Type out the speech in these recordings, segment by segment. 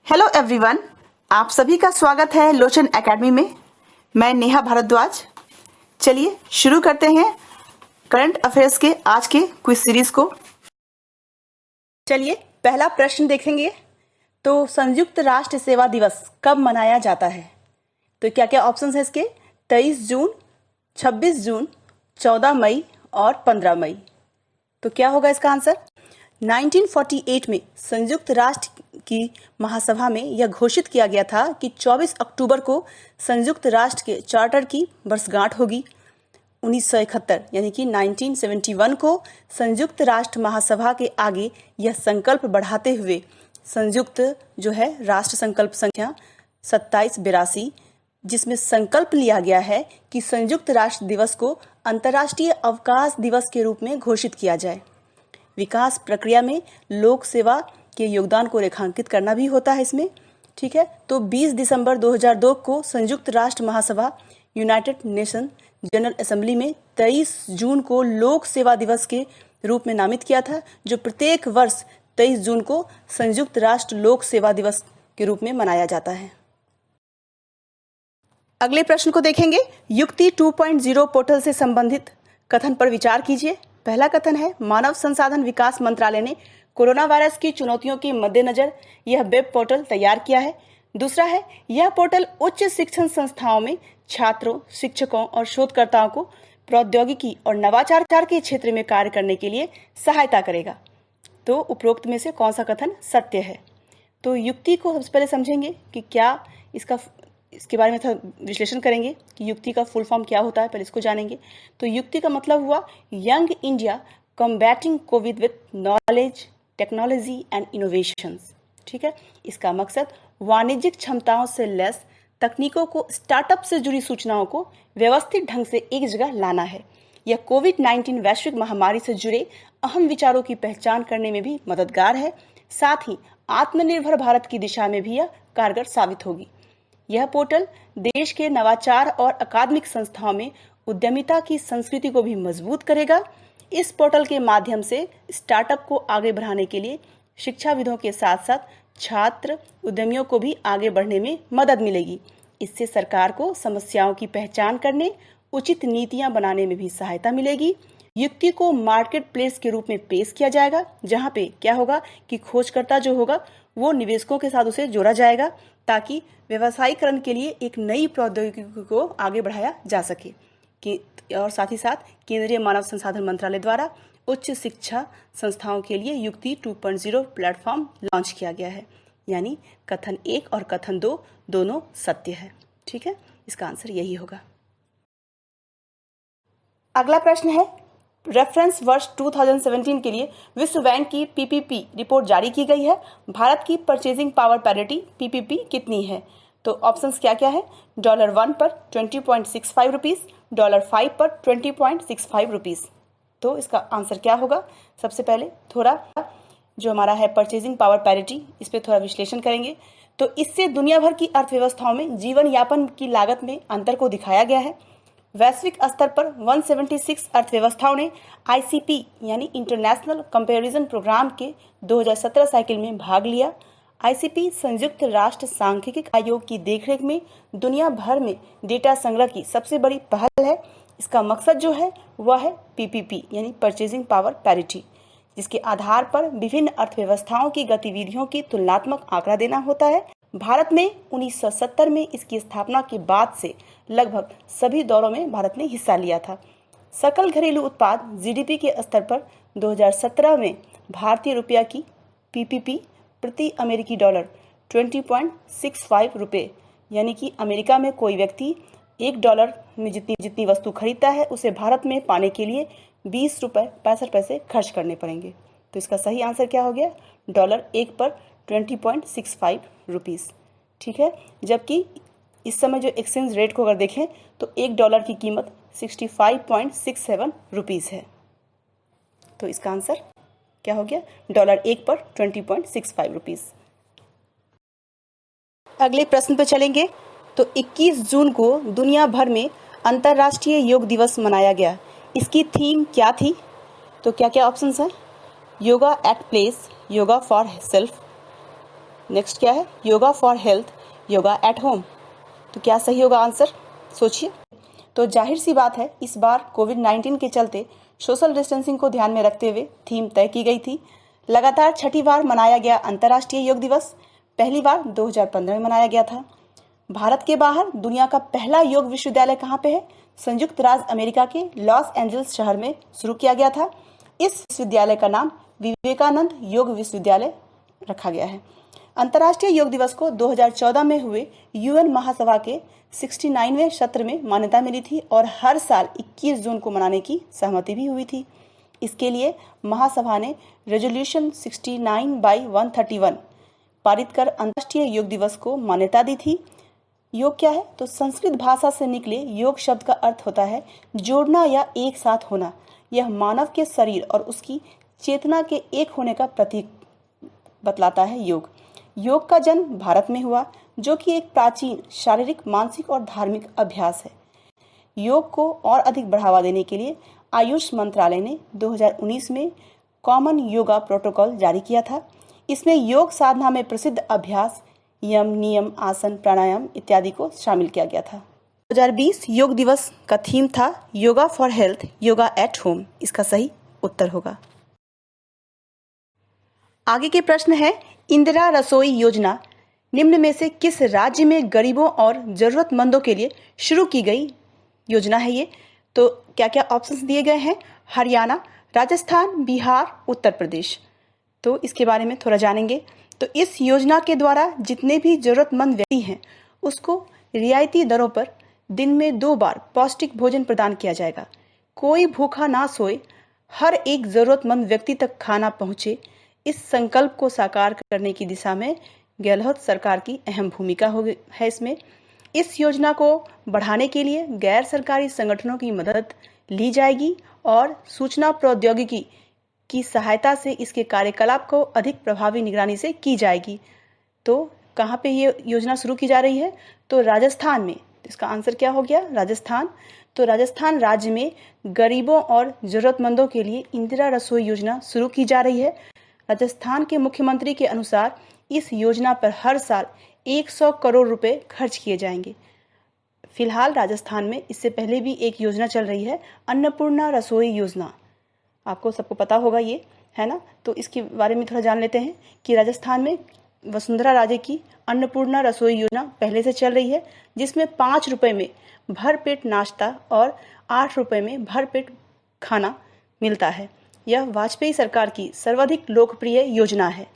Hello everyone, आप सभी का स्वागत है लोचन एकेडमी में। मैं नेहा भारद्वाज। चलिए शुरू करते हैं करंट अफेयर्स के आज के क्विज सीरीज को। चलिए पहला प्रश्न देखेंगे। तो संयुक्त राष्ट्र सेवा दिवस कब मनाया जाता है? तो क्या क्या ऑप्शंस है इसके? 23 जून, 26 जून, 14 मई और 15 मई। तो क्या होगा इसका आंसर? 1948 में संयुक्त राष्ट्र की महासभा में यह घोषित किया गया था कि 24 अक्टूबर को संयुक्त राष्ट्र के चार्टर की वर्षगांठ होगी। 1971 यानी कि 1971 को संयुक्त राष्ट्र महासभा के आगे यह संकल्प बढ़ाते हुए संयुक्त जो है राष्ट्र संकल्प संख्या 2782, जिसमें संकल्प लिया गया है कि संयुक्त राष्ट्र दिवस को अंतर्राष्ट्रीय अवकाश दिवस के रूप में घोषित किया जाए। विकास प्रक्रिया में लोक सेवा के योगदान को रेखांकित करना भी होता है इसमें। ठीक है, तो 20 दिसंबर 2002 को संयुक्त राष्ट्र महासभा यूनाइटेड नेशन जनरल असेंबली में 23 जून को लोक सेवा दिवस के रूप में नामित किया था, जो प्रत्येक वर्ष 23 जून को संयुक्त राष्ट्र लोक सेवा दिवस के रूप में मनाया जाता है। अगले प्रश्न को देखेंगे। युक्ति 2.0 पोर्टल से संबंधित कथन पर विचार कीजिए। पहला कथन है, मानव संसाधन विकास मंत्रालय ने कोरोना वायरस की चुनौतियों के मद्देनजर यह वेब पोर्टल तैयार किया है। दूसरा है, यह पोर्टल उच्च शिक्षण संस्थाओं में छात्रों, शिक्षकों और शोधकर्ताओं को प्रौद्योगिकी और नवाचार के क्षेत्र में कार्य करने के लिए सहायता करेगा। तो उपरोक्त में से कौन सा कथन सत्य है? तो युक्ति को सबसे पहले समझेंगे कि क्या इसके बारे में थोड़ा विश्लेषण करेंगे कि युक्ति का फुल फॉर्म क्या होता है, पहले इसको जानेंगे। तो युक्ति का मतलब हुआ young India combating Covid with knowledge, technology and innovations. ठीक है, इसका मकसद वाणिज्यिक क्षमताओं से लैस तकनीकों को, स्टार्टअप से जुड़ी सूचनाओं को व्यवस्थित ढंग से एक जगह लाना है। यह कोविड-19 वैश्विक महामारी से जुड़े अहम विचारों की पहचान करने में भी मददगार है। साथ ही आत्मनिर्भर भारत की दिशा में भी यह कारगर साबित होगी। यह पोर्टल देश के नवाचार और अकादमिक संस्थाओं में उद्यमिता की संस्कृति को भी मजबूत करेगा। इस पोर्टल के माध्यम से स्टार्टअप को आगे बढ़ाने के लिए शिक्षाविदों के साथ साथ छात्र उद्यमियों को भी आगे बढ़ने में मदद मिलेगी। इससे सरकार को समस्याओं की पहचान करने, उचित नीतियां बनाने में भी सहायता मिलेगी। युक्ति को मार्केट प्लेस के रूप में पेश किया जाएगा, जहां पे क्या होगा कि खोजकर्ता जो होगा वो निवेशकों के साथ उसे जोड़ा जाएगा, ताकि व्यवसायीकरण के लिए एक नई प्रौद्योगिकी को आगे बढ़ाया जा सके। और साथ ही साथ केंद्रीय मानव संसाधन मंत्रालय द्वारा उच्च शिक्षा संस्थाओं के लिए युक्ति 2.0 प्लेटफॉर्म लॉन्च किया गया है। यानी कथन 1 और कथन 2 दोनों सत्य है। ठीक है, इसका आंसर यही होगा। अगला प्रश्न है, रेफरेंस वर्ष 2017 के लिए विश्व बैंक की पीपीपी रिपोर्ट जारी की गई है। भारत की परचेजिंग पावर पैरिटी पीपीपी कितनी है? तो ऑप्शंस क्या क्या है? $1 पर 20.65 रुपीस, $5 पर 20.65 रुपीस। तो इसका आंसर क्या होगा? सबसे पहले थोड़ा जो हमारा है परचेजिंग पावर पैरिटी, इस पर थोड़ा विश्लेषण करेंगे। तो इससे दुनिया भर की अर्थव्यवस्थाओं में जीवन यापन की लागत में अंतर को दिखाया गया है। वैश्विक स्तर पर 176 अर्थव्यवस्थाओं ने आईसीपी यानी इंटरनेशनल कंपैरिजन प्रोग्राम के 2017 साइकिल में भाग लिया। आईसीपी संयुक्त राष्ट्र सांख्यिकी आयोग की देखरेख में दुनिया भर में डेटा संग्रह की सबसे बड़ी पहल है। इसका मकसद जो है वह है पीपीपी यानी परचेजिंग पावर पैरिटी, जिसके आधार पर विभिन्न अर्थव्यवस्थाओं की गतिविधियों की तुलनात्मक आंकड़ा देना होता है। भारत में 1970 में इसकी स्थापना के बाद से लगभग सभी दौरों में भारत ने हिस्सा लिया था। सकल घरेलू उत्पाद जीडीपी के स्तर पर 2017 में भारतीय रुपया की पीपीपी प्रति अमेरिकी डॉलर 20.65 रुपये, यानी कि अमेरिका में कोई व्यक्ति $1 में जितनी वस्तु खरीदता है उसे भारत में पाने के लिए ₹20.65 खर्च करने पड़ेंगे। तो इसका सही आंसर क्या हो गया? $1 पर 20.65 रुपीस। ठीक है, जबकि इस समय जो एक्सचेंज रेट को अगर देखें तो $1 की कीमत 65.67 रुपीस है। तो इसका आंसर क्या हो गया? $1 पर 20.65 रुपीस। अगले प्रश्न पर चलेंगे। तो 21 जून को दुनिया भर में अंतर्राष्ट्रीय योग दिवस मनाया गया। इसकी थीम क्या थी? तो क्या क्या ऑप्शंस हैं? Yoga at place, yoga for self, next क्या है? Yoga for health, yoga at home. तो क्या सही होगा आंसर? सोचिए। तो जाहिर सी बात है, इस बार कोविड-19 के चलते सोशल डिस्टेंसिंग को ध्यान में रखते हुए थीम तय की गई थी। लगातार छठी बार मनाया गया अंतर्राष्ट्रीय योग दिवस। पहली बार 2015 में मनाया गया था। भारत के बाहर दुनिया का पहला योग विश्वविद्यालय कहाँ पे है? संयुक्त राज्य अमेरिका के लॉस एंजल्स शहर में शुरू किया गया था। इस विश्वविद्यालय का नाम विवेकानंद योग विश्वविद्यालय रखा गया है। अंतर्राष्ट्रीय योग दिवस को 2014 में हुए यूएन महासभा के 69वें सत्र में मान्यता मिली थी और हर साल 21 जून को मनाने की सहमति भी हुई थी। इसके लिए महासभा ने रेजोल्यूशन 69/131 पारित कर अंतर्राष्ट्रीय योग दिवस को मान्यता दी थी। योग क्या है? तो संस्कृत भाषा से निकले योग शब्द का अर्थ होता है जोड़ना या एक साथ होना। यह मानव के शरीर और उसकी चेतना के एक होने का प्रतीक बतलाता है। योग का जन्म भारत में हुआ, जो कि एक प्राचीन शारीरिक, मानसिक और धार्मिक अभ्यास है। योग को और अधिक बढ़ावा देने के लिए आयुष मंत्रालय ने 2019 में कॉमन योगा प्रोटोकॉल जारी किया था। इसमें योग साधना में प्रसिद्ध अभ्यास, यम, नियम, आसन, प्राणायाम इत्यादि को शामिल किया गया था। 2020 योग दिवस का थीम था yoga for health, yoga at home. इसका सही उत्तर होगा। आगे के प्रश्न है, इंदिरा रसोई योजना निम्न में से किस राज्य में गरीबों और जरूरतमंदों के लिए शुरू की गई योजना है ये? तो क्या क्या ऑप्शंस दिए गए हैं? हरियाणा, राजस्थान, बिहार, उत्तर प्रदेश। तो इसके बारे में थोड़ा जानेंगे। तो इस योजना के द्वारा जितने भी जरूरतमंद व्यक्ति हैं उसको रियायती दरों पर दिन में 2 बार पौष्टिक भोजन प्रदान किया जाएगा। कोई भूखा ना सोए, हर एक जरूरतमंद व्यक्ति तक खाना पहुंचे, इस संकल्प को साकार करने की दिशा में गहलोत सरकार की अहम भूमिका है इसमें। इस योजना को बढ़ाने के लिए गैर सरकारी संगठनों की मदद ली जाएगी और सूचना प्रौद्योगिकी की सहायता से इसके कार्यकलाप को अधिक प्रभावी निगरानी से की जाएगी। तो कहाँ पे ये योजना शुरू की जा रही है? तो राजस्थान में। इसका आंसर क्या हो गया? राजस्थान। तो राजस्थान राज्य में गरीबों और जरूरतमंदों के लिए इंदिरा रसोई योजना शुरू की जा रही है। राजस्थान के मुख्यमंत्री के अनुसार इस योजना पर हर साल 100 करोड़ रुपए खर्च किए जाएंगे। फिलहाल राजस्थान में इससे पहले भी एक योजना चल रही है, अन्नपूर्णा रसोई योजना। आपको सबको पता होगा ये, है ना? तो इसके बारे में थोड़ा जान लेते हैं कि राजस्थान में वसुंधरा राजे की अन्नपूर्णा रसोई योजना पहले से चल रही है, जिसमें 5 रुपए में भरपेट नाश्ता और 8 रुपए में भरपेट खाना मिलता है। यह वाजपेयी सरकार की सर्वाधिक लोकप्रिय योजना है।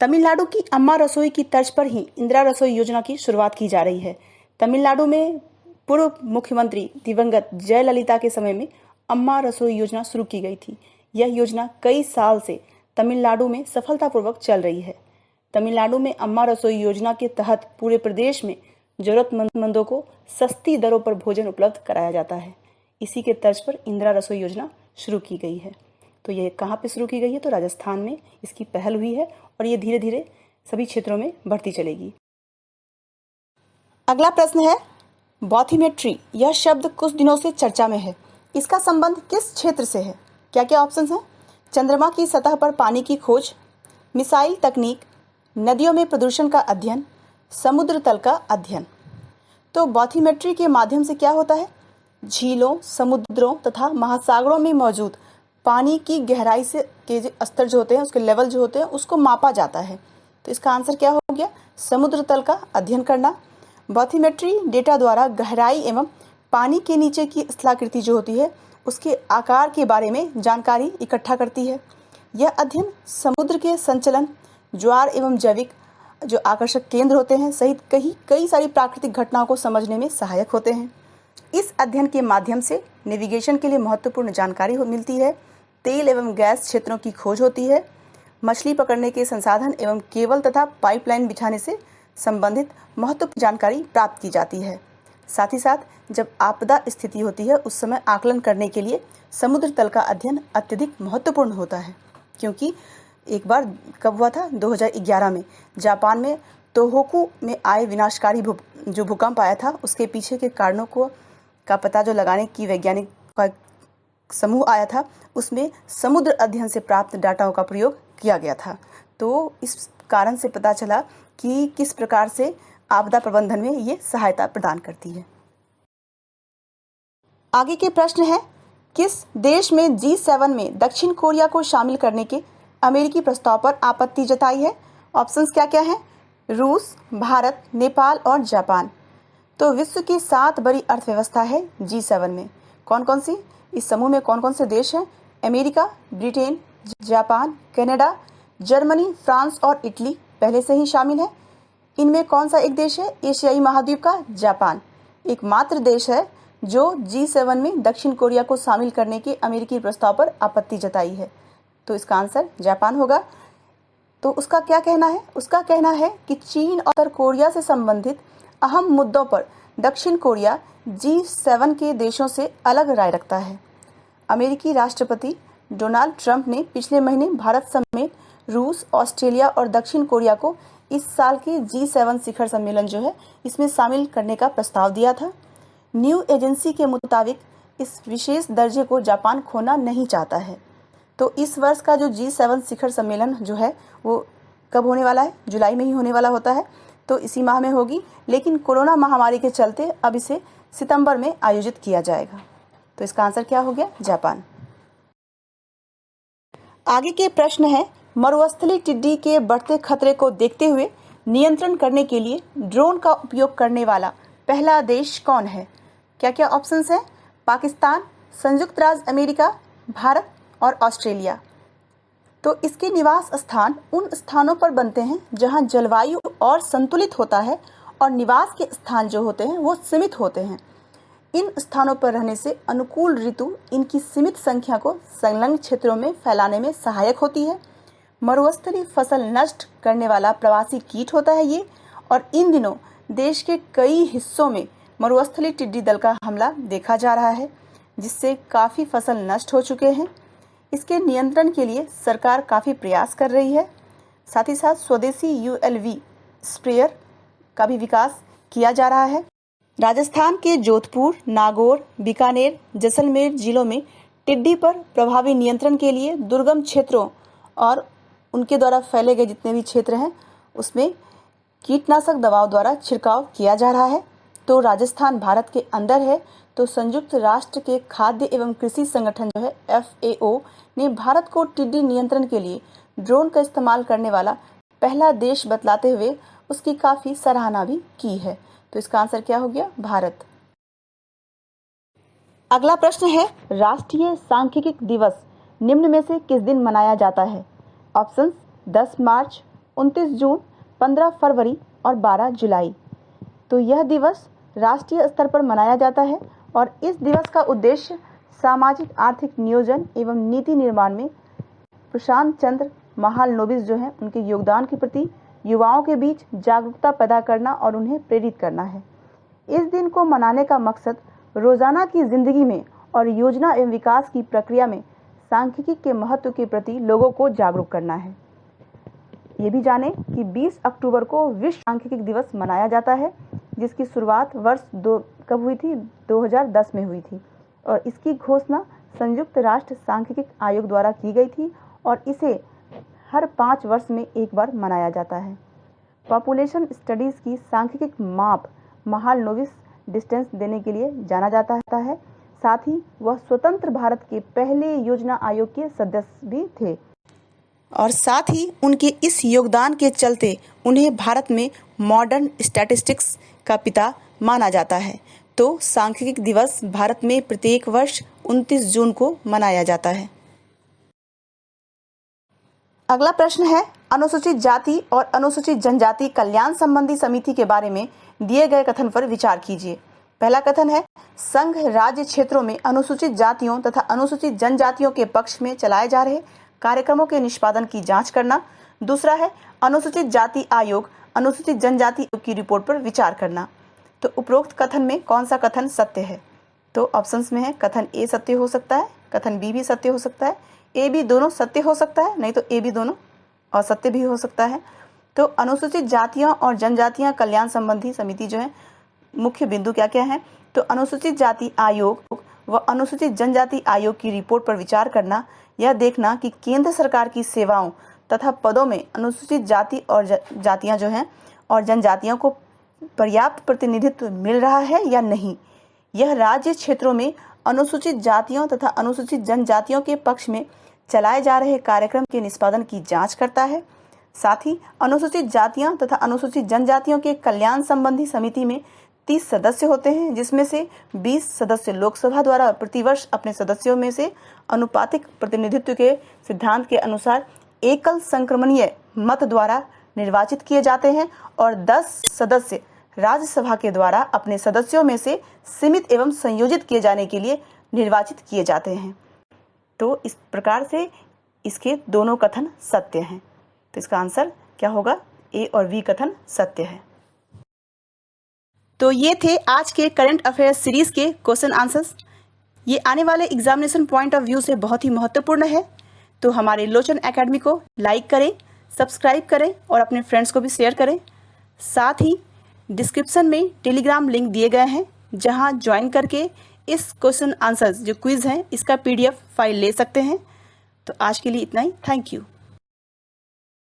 तमिलनाडु की अम्मा रसोई की तर्ज पर ही इंदिरा रसोई योजना की शुरुआत की जा रही है। तमिलनाडु में पूर्व मुख्यमंत्री दिवंगत जयललिता के समय में अम्मा रसोई योजना शुरू की गई थी। यह योजना कई साल से तमिलनाडु में सफलतापूर्वक चल रही है। तमिलनाडु में अम्मा रसोई योजना के तहत पूरे प्रदेश में जरूरतमंदों को सस्ती दरों पर भोजन उपलब्ध कराया जाता है। इसी के तर्ज पर इंदिरा रसोई योजना शुरू की गई है। तो ये कहाँ पे शुरू की गई है? तो राजस्थान में इसकी पहल हुई है और ये धीरे धीरे सभी क्षेत्रों में बढ़ती चलेगी। अगला प्रश्न है, बॉथिमेट्री यह शब्द कुछ दिनों से चर्चा में है। इसका संबंध किस क्षेत्र से है? क्या क्या ऑप्शंस हैं? चंद्रमा की सतह पर पानी की खोज, मिसाइल तकनीक, नदियों में प्रदूषण का अध्ययन, समुद्र तल का अध्ययन। तो बॉथिमेट्री के माध्यम से क्या होता है? झीलों, समुद्रों तथा महासागरों में मौजूद पानी की गहराई से के स्तर जो होते हैं, उसके लेवल जो होते हैं, उसको मापा जाता है। तो इसका आंसर क्या हो गया? समुद्र तल का अध्ययन करना। बॉथिमेट्री डेटा द्वारा गहराई एवं पानी के नीचे की स्थलाकृति जो होती है उसके आकार के बारे में जानकारी इकट्ठा करती है। यह अध्ययन समुद्र के संचलन, ज्वार एवं जैविक जो आकर्षक केंद्र होते हैं सहित कई सारी प्राकृतिक घटनाओं को समझने में सहायक होते हैं। इस अध्ययन के माध्यम से नेविगेशन के लिए महत्वपूर्ण जानकारी मिलती है। तेल एवं गैस क्षेत्रों की खोज होती है। मछली पकड़ने के संसाधन एवं केबल तथा पाइपलाइन बिछाने से संबंधित महत्वपूर्ण जानकारी प्राप्त की जाती है। साथ ही साथ जब आपदा स्थिति होती है उस समय आकलन करने के लिए समुद्र तल का अध्ययन अत्यधिक महत्वपूर्ण होता है। क्योंकि एक बार कब हुआ था? 2011 में जापान में तोहोकू में आए विनाशकारी जो भूकंप आया था उसके पीछे के कारणों का पता जो लगाने की वैज्ञानिक का समूह आया था, उसमें समुद्र अध्ययन से प्राप्त डाटाओं का प्रयोग किया गया था। तो इस कारण से पता चला कि किस प्रकार से आपदा प्रबंधन में ये सहायता प्रदान करती है। आगे के प्रश्न है, किस देश में G7 में दक्षिण कोरिया को शामिल करने के अमेरिकी प्रस्ताव पर आपत्ति जताई है? ऑप्शंस क्या क्या हैं? रूस, भारत, नेपाल और जापान। तो विश्व की 7 बड़ी अर्थव्यवस्था है G7 में। कौन कौन सी? इस समूह में कौन कौन से देश हैं? America, Britain, Japan, Canada, Germany, France और इटली पहले से ही शामिल है। इनमें कौन सा एक देश है एशियाई महाद्वीप का? जापान एकमात्र देश है जो G7 में दक्षिण कोरिया को शामिल करने के अमेरिकी प्रस्ताव पर आपत्ति जताई है। तो इसका आंसर जापान होगा। तो उसका क्या कहना है? उसका कहना है कि चीन और उत्तर कोरिया से संबंधित अहम मुद्दों पर दक्षिण कोरिया G7 के देशों से अलग राय रखता है। अमेरिकी राष्ट्रपति डोनाल्ड ट्रंप ने पिछले महीने भारत समेत रूस, ऑस्ट्रेलिया और दक्षिण कोरिया को इस साल के G7 शिखर सम्मेलन जो है इसमें शामिल करने का प्रस्ताव दिया था। न्यू एजेंसी के मुताबिक इस विशेष दर्जे को जापान खोना नहीं चाहता है। तो इस वर्ष का जो G7 शिखर सम्मेलन जो है वो कब होने वाला है? जुलाई में ही होने वाला होता है, तो इसी माह में होगी, लेकिन कोरोना महामारी के चलते अब इसे सितंबर में आयोजित किया जाएगा। तो इसका आंसर क्या हो गया? जापान। आगे के प्रश्न है, मरुस्थलीय टिड्डी के बढ़ते खतरे को देखते हुए नियंत्रण करने के लिए ड्रोन का उपयोग करने वाला पहला देश कौन है? क्या क्या ऑप्शंस हैं? पाकिस्तान, संयुक्त राज्य अमेरिका, भारत और ऑस्ट्रेलिया। तो इसके निवास स्थान उन स्थानों पर बनते हैं जहां जलवायु और संतुलित होता है और निवास के स्थान जो होते हैं वो सीमित होते हैं। इन स्थानों पर रहने से अनुकूल ऋतु इनकी सीमित संख्या को संलग्न क्षेत्रों में फैलाने में सहायक होती है। मरुस्थलीय फसल नष्ट करने वाला प्रवासी कीट होता है ये, और इन दिनों देश के कई हिस्सों में मरुस्थलीय टिड्डी दल का हमला देखा जा रहा है, जिससे काफ़ी फसल नष्ट हो चुके हैं। इसके नियंत्रण के लिए सरकार काफ़ी प्रयास कर रही है। साथ ही साथ स्वदेशी ULV स्प्रेयर का भी विकास किया जा रहा है। राजस्थान के जोधपुर, नागौर, बीकानेर, जैसलमेर जिलों में टिड्डी पर प्रभावी नियंत्रण के लिए दुर्गम क्षेत्रों और उनके द्वारा फैले गए जितने भी क्षेत्र हैं उसमें कीटनाशक दवाओं द्वारा छिड़काव किया जा रहा है। तो राजस्थान भारत के अंदर है, तो संयुक्त राष्ट्र के खाद्य एवं कृषि संगठन जो है FAO ने भारत को टिड्डी नियंत्रण के लिए ड्रोन का इस्तेमाल करने वाला पहला देश बतलाते हुए उसकी काफ़ी सराहना भी की है। तो इसका आंसर क्या हो गया? भारत। अगला प्रश्न है, राष्ट्रीय सांख्यिकी दिवस निम्न में से किस दिन मनाया जाता है? ऑप्शंस 10 मार्च, 29 जून, 15 फरवरी और 12 जुलाई। तो यह दिवस राष्ट्रीय स्तर पर मनाया जाता है और इस दिवस का उद्देश्य सामाजिक आर्थिक नियोजन एवं नीति निर्माण में प्रशांत चंद्र महालनोबिस जो हैं उनके योगदान के प्रति युवाओं के बीच जागरूकता पैदा करना और उन्हें प्रेरित करना है। इस दिन को मनाने का मकसद रोजाना की जिंदगी में और योजना एवं विकास की प्रक्रिया में सांख्यिकी के महत्व के प्रति लोगों को जागरूक करना है। ये भी जानें कि 20 अक्टूबर को विश्व सांख्यिकी दिवस मनाया जाता है, जिसकी शुरुआत कब हुई थी? 2010 में हुई थी और इसकी घोषणा संयुक्त राष्ट्र सांख्यिकी आयोग द्वारा की गई थी और इसे हर 5 वर्ष में एक बार मनाया जाता है। पॉपुलेशन स्टडीज़ की सांख्यिकी माप महालनोबिस डिस्टेंस देने के लिए जाना जाता है। साथ ही वह स्वतंत्र भारत के पहले योजना आयोग के सदस्य भी थे और साथ ही उनके इस योगदान के चलते उन्हें भारत में मॉडर्न स्टैटिस्टिक्स का पिता माना जाता है। तो सांख्यिकी दिवस भारत में प्रत्येक वर्ष 29 जून को मनाया जाता है। अगला प्रश्न है, अनुसूचित जाति और अनुसूचित जनजाति कल्याण संबंधी समिति के बारे में दिए गए कथन पर विचार कीजिए। पहला कथन है, संघ राज्य क्षेत्रों में अनुसूचित जातियों तथा अनुसूचित जनजातियों के पक्ष में चलाए जा रहे कार्यक्रमों के निष्पादन की जांच करना। दूसरा है, अनुसूचित जाति आयोग अनुसूचित जनजाति आयोग की रिपोर्ट पर विचार करना। तो उपरोक्त कथन में कौन सा कथन सत्य है? तो ऑप्शंस में है कथन ए सत्य हो सकता है, कथन बी भी सत्य हो सकता है, ए बी दोनों सत्य हो सकता है, नहीं तो ए बी दोनों असत्य भी हो सकता है। तो अनुसूचित जातियां और जनजातियां कल्याण संबंधी समिति जो है मुख्य बिंदु क्या क्या है? तो अनुसूचित जाति आयोग व अनुसूचित जनजाति आयोग की रिपोर्ट पर विचार करना, यह देखना कि केंद्र सरकार की सेवाओं तथा पदों में अनुसूचित जाति और जातियां जो हैं और जनजातियों को पर्याप्त प्रतिनिधित्व मिल रहा है या नहीं। यह राज्य क्षेत्रों में अनुसूचित जातियों तथा अनुसूचित जनजातियों के पक्ष में चलाए जा रहे कार्यक्रम के निष्पादन की जांच करता है। साथ ही अनुसूचित जातियां तथा अनुसूचित जनजातियों के कल्याण संबंधी समिति में 30 सदस्य होते हैं, जिसमें से 20 सदस्य लोकसभा द्वारा प्रतिवर्ष अपने सदस्यों में से अनुपातिक प्रतिनिधित्व के सिद्धांत के अनुसार एकल संक्रमणीय मत द्वारा निर्वाचित किए जाते हैं और 10 सदस्य राज्यसभा के द्वारा अपने सदस्यों में से सीमित एवं संयोजित किए जाने के लिए निर्वाचित किए जाते हैं। तो इस प्रकार से इसके दोनों कथन सत्य हैं। तो इसका आंसर क्या होगा? ए और बी कथन सत्य है। तो ये थे आज के करंट अफेयर्स सीरीज के क्वेश्चन आंसर्स। ये आने वाले एग्जामिनेशन पॉइंट ऑफ व्यू से बहुत ही महत्वपूर्ण है। तो हमारे लोचन एकेडमी को लाइक करें, सब्सक्राइब करें और अपने फ्रेंड्स को भी शेयर करें। साथ ही डिस्क्रिप्शन में टेलीग्राम लिंक दिए गए हैं, जहां ज्वाइन करके इस क्वेश्चन आंसर्स जो क्विज हैं इसका PDF फाइल ले सकते हैं। तो आज के लिए इतना ही। Thank you.